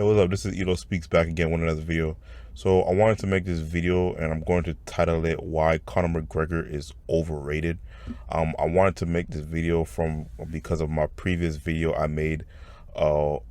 Hey, what's up? This is Elo Speaks back again with another video. So I wanted to make this video and I'm going to title it Why Conor McGregor is Overrated. I wanted to make this video because of my previous video I made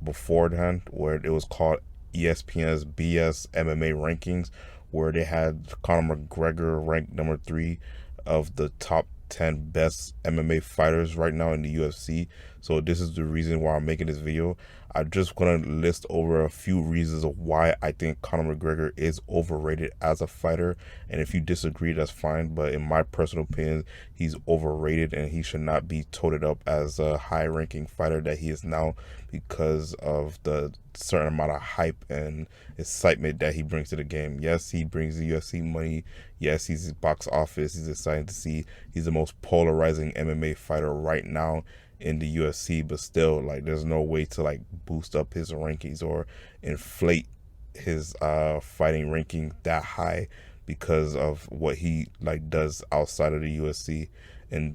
beforehand where it was called ESPN's BS MMA rankings, where they had Conor McGregor ranked number 3 of the top 10 best MMA fighters right now in the UFC. So this is the reason why I'm making this video. I'm just going to list over a few reasons of why I think Conor McGregor is overrated as a fighter. And if you disagree, that's fine. But in my personal opinion, he's overrated and he should not be toted up as a high-ranking fighter that he is now because of the certain amount of hype and excitement that he brings to the game. Yes, he brings the UFC money. Yes, he's box office. He's exciting to see. He's the most polarizing MMA fighter right now in the UFC, but still, like, there's no way to like boost up his rankings or inflate his fighting ranking that high because of what he like does outside of the UFC. And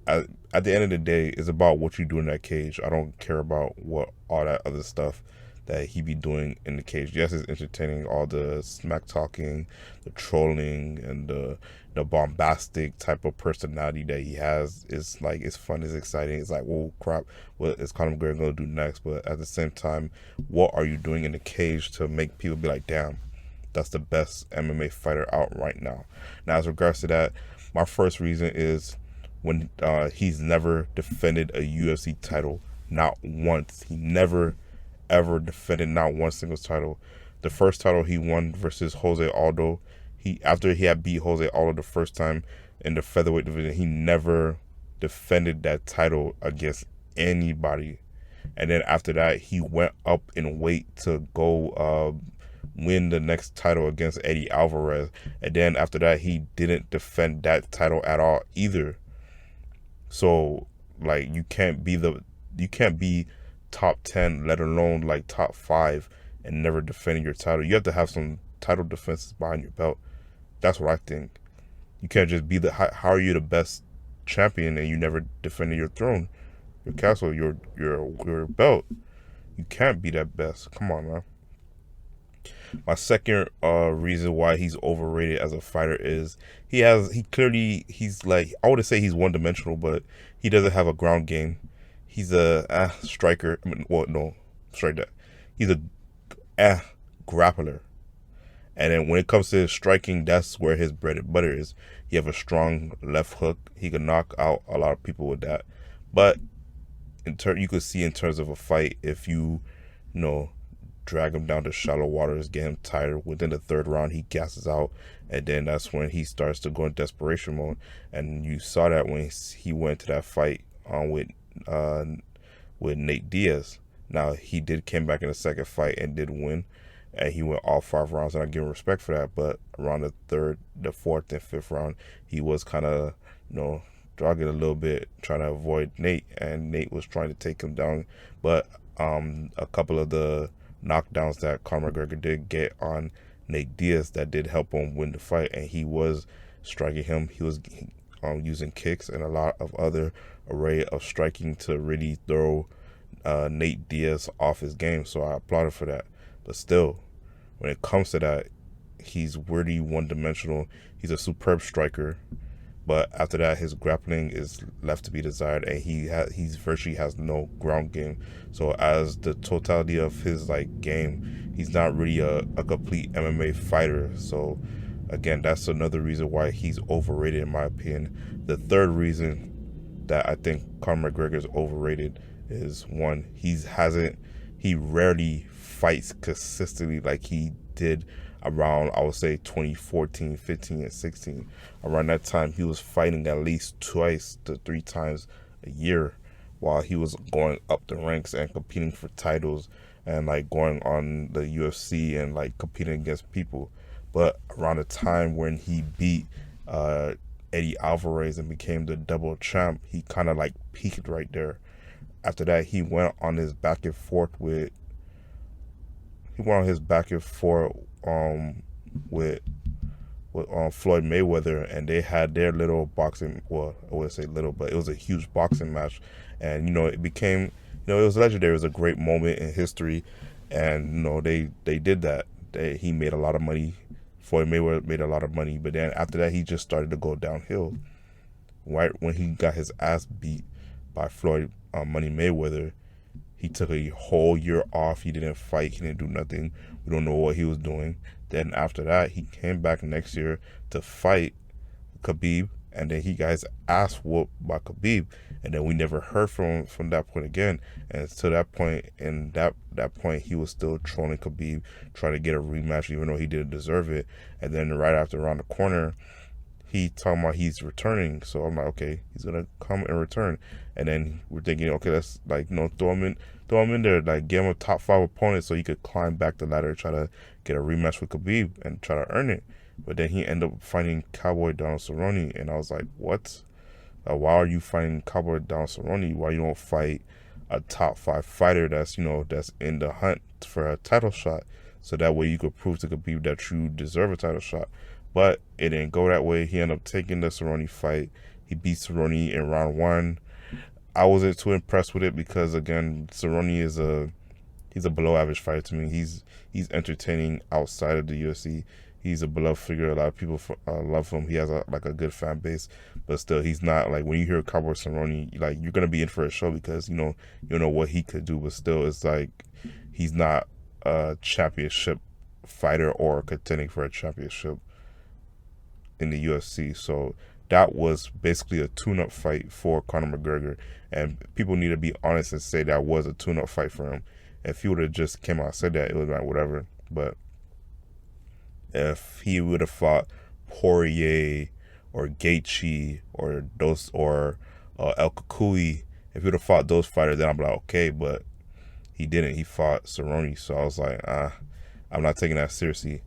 at the end of the day, it's about what you do in that cage. I don't care about what all that other stuff that he be doing in the cage. Yes, it's entertaining, all the smack talking, the trolling, and the bombastic type of personality that he has. Is like, it's fun, it's exciting. It's like, whoa, crap, what is Conor McGregor gonna do next? But at the same time, what are you doing in the cage to make people be like, damn, that's the best MMA fighter out right now? Now, as regards to that, my first reason is when he's never defended a UFC title, not once. He never ever defended not one single title. The first title he won versus Jose Aldo, after he had beat Jose Aldo the first time in the featherweight division, he never defended that title against anybody. And then after that, he went up in weight to go win the next title against Eddie Alvarez. And then after that, he didn't defend that title at all either. So like, you can't be top 10, let alone like top 5, and never defending your title. You have to have some title defenses behind your belt. That's what I think. You can't just be how are you the best champion and you never defended your throne, your castle, your belt? You can't be that best. Come on, man. My second reason why he's overrated as a fighter is he's like, I wouldn't say he's one dimensional, but he doesn't have a ground game. He's a striker. I mean, well, no, straight that. He's a grappler. And then when it comes to striking, that's where his bread and butter is. He have a strong left hook. He can knock out a lot of people with that. But you could see in terms of a fight, if you know, drag him down to shallow waters, get him tired, within the third round, he gasses out. And then that's when he starts to go in desperation mode. And you saw that when he went to that fight with Nate Diaz. Now, he came back in the second fight and did win, and he went all 5 rounds, and I give him respect for that. But around the third, the fourth, and fifth round, he was kind of, jogging a little bit, trying to avoid Nate, and Nate was trying to take him down. But a couple of the knockdowns that Conor McGregor did get on Nate Diaz that did help him win the fight, and he was striking him. He was using kicks and a lot of other array of striking to really throw Nate Diaz off his game. So I applauded for that. But still, when it comes to that, he's really one-dimensional. He's a superb striker, but after that, his grappling is left to be desired, and he's virtually has no ground game. So as the totality of his like game, he's not really a complete MMA fighter. So again, that's another reason why he's overrated, in my opinion. The third reason that I think Conor McGregor is overrated is, one, he rarely fights consistently like he did around, I would say, 2014, 15, and 16. Around that time, he was fighting at least 2 to 3 times a year while he was going up the ranks and competing for titles and like going on the UFC and like competing against people. But around the time when he beat Eddie Alvarez and became the double champ, he kind of like peaked right there. After that, he went on his back and forth with Floyd Mayweather, and they had their little boxing. Well, I wouldn't say little, but it was a huge boxing match, and it became, it was legendary. It was a great moment in history, and they did that. He made a lot of money. Floyd Mayweather made a lot of money, but then after that, he just started to go downhill. Right when he got his ass beat by Floyd Money Mayweather, he took a whole year off. He didn't fight. He didn't do nothing. We don't know what he was doing. Then after that, he came back next year to fight Khabib, and then he got his ass whooped by Khabib, and then we never heard from him from that point again. And to that point, in that point, he was still trolling Khabib, trying to get a rematch, even though he didn't deserve it. And then right after, around the corner, he talking about he's returning. So I'm like, okay, he's gonna come and return. And then we're thinking, okay, let's like throw him in there, like give him a top 5 opponent so he could climb back the ladder, try to get a rematch with Khabib and try to earn it. But then he ended up fighting Cowboy Donald Cerrone, and I was like, what? Why are you fighting Cowboy Donald Cerrone? Why you don't fight a top 5 fighter that's that's in the hunt for a title shot, so that way you could prove to Khabib that you deserve a title shot? But it didn't go that way. He ended up taking the Cerrone fight. He beat Cerrone in round 1. I wasn't too impressed with it because again, Cerrone is he's a below average fighter to me. He's entertaining outside of the UFC. He's a beloved figure. A lot of people love him. He has a good fan base, but still, he's not like when you hear Cowboy Cerrone, like you're gonna be in for a show because you know what he could do. But still, it's like he's not a championship fighter or contending for a championship in the UFC. So that was basically a tune-up fight for Conor McGregor, and people need to be honest and say that was a tune-up fight for him. If he would have just came out and said that, it was like whatever. But if he would have fought Poirier or Gaethje or El Kakui, if he would have fought those fighters, then I'm like, okay. But he didn't. He fought Cerrone, so I was like, I'm not taking that seriously.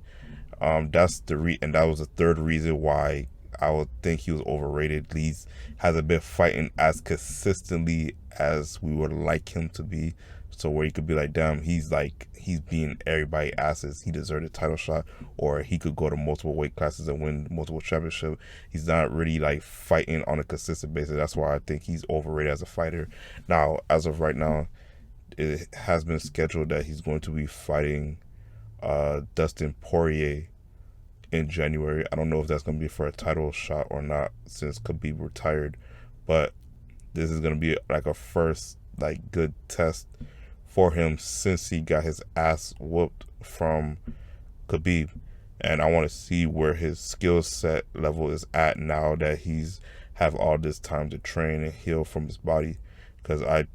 That's and that was the third reason why I would think he was overrated. He hasn't been fighting as consistently as we would like him to be. So where you could be like, damn, he's being everybody asses. He deserved a title shot, or he could go to multiple weight classes and win multiple championships. He's not really like fighting on a consistent basis. That's why I think he's overrated as a fighter. Now, as of right now, it has been scheduled that he's going to be fighting Dustin Poirier in January. I don't know if that's going to be for a title shot or not since Khabib retired, but this is going to be like a first like good test for him since he got his ass whooped from Khabib. And I want to see where his skill set level is at now that he's have all this time to train and heal from his body. Because I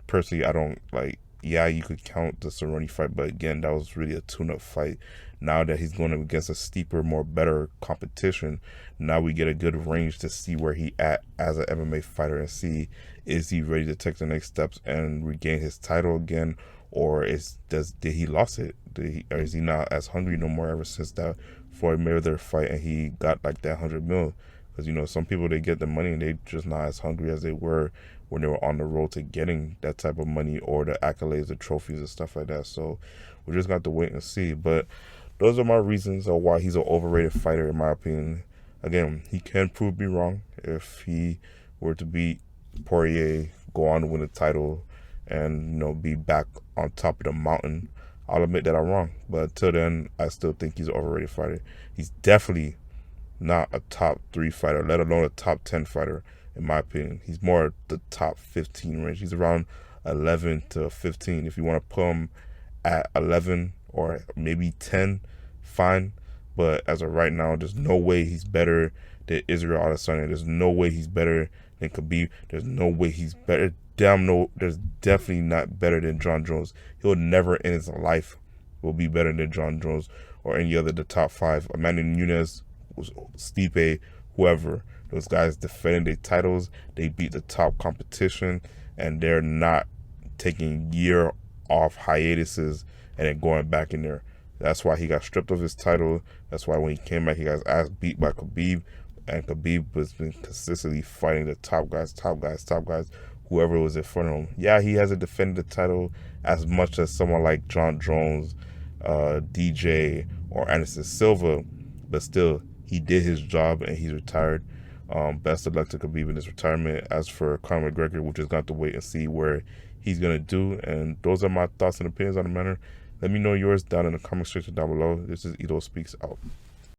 don't like, yeah, you could count the Cerrone fight, but again, that was really a tune-up fight. Now that he's going against a steeper, more better competition, now we get a good range to see where he at as an MMA fighter and see, is he ready to take the next steps and regain his title again, or did he lost it? Or is he not as hungry no more ever since that Floyd Mayweather fight and he got like that 100 mil? Because some people, they get the money and they just not as hungry as they were when they were on the road to getting that type of money or the accolades, the trophies and stuff like that. So we just got to wait and see. But those are my reasons of why he's an overrated fighter in my opinion. Again, he can prove me wrong if he were to beat Poirier, go on to win the title, and be back on top of the mountain. I'll admit that I'm wrong, but until then, I still think he's an overrated fighter. He's definitely not a top 3 fighter, let alone a top 10 fighter, in my opinion. He's more the top 15 range. He's around 11 to 15. If you want to put him at 11 or maybe 10, fine. But as of right now, there's no way he's better than Israel Adesanya. There's no way he's better than Khabib. There's no way he's better. Damn no, there's definitely not better than John Jones. He'll never in his life will be better than John Jones or any other the top 5. Amanda Nunes, Stipe, whoever. Those guys defending their titles. They beat the top competition, and they're not taking year off hiatuses and then going back in there. That's why he got stripped of his title. That's why when he came back, he got his ass beat by Khabib, and Khabib has been consistently fighting the top guys, whoever was in front of him. Yeah, he hasn't defended the title as much as someone like John Jones, DJ, or Anderson Silva, but still, he did his job and he's retired. Best of luck to Khabib in his retirement. As for Conor McGregor, we're just going to have to wait and see where he's gonna do. And those are my thoughts and opinions on the matter. Let me know yours down in the comment section down below. This is Edo Speaks out.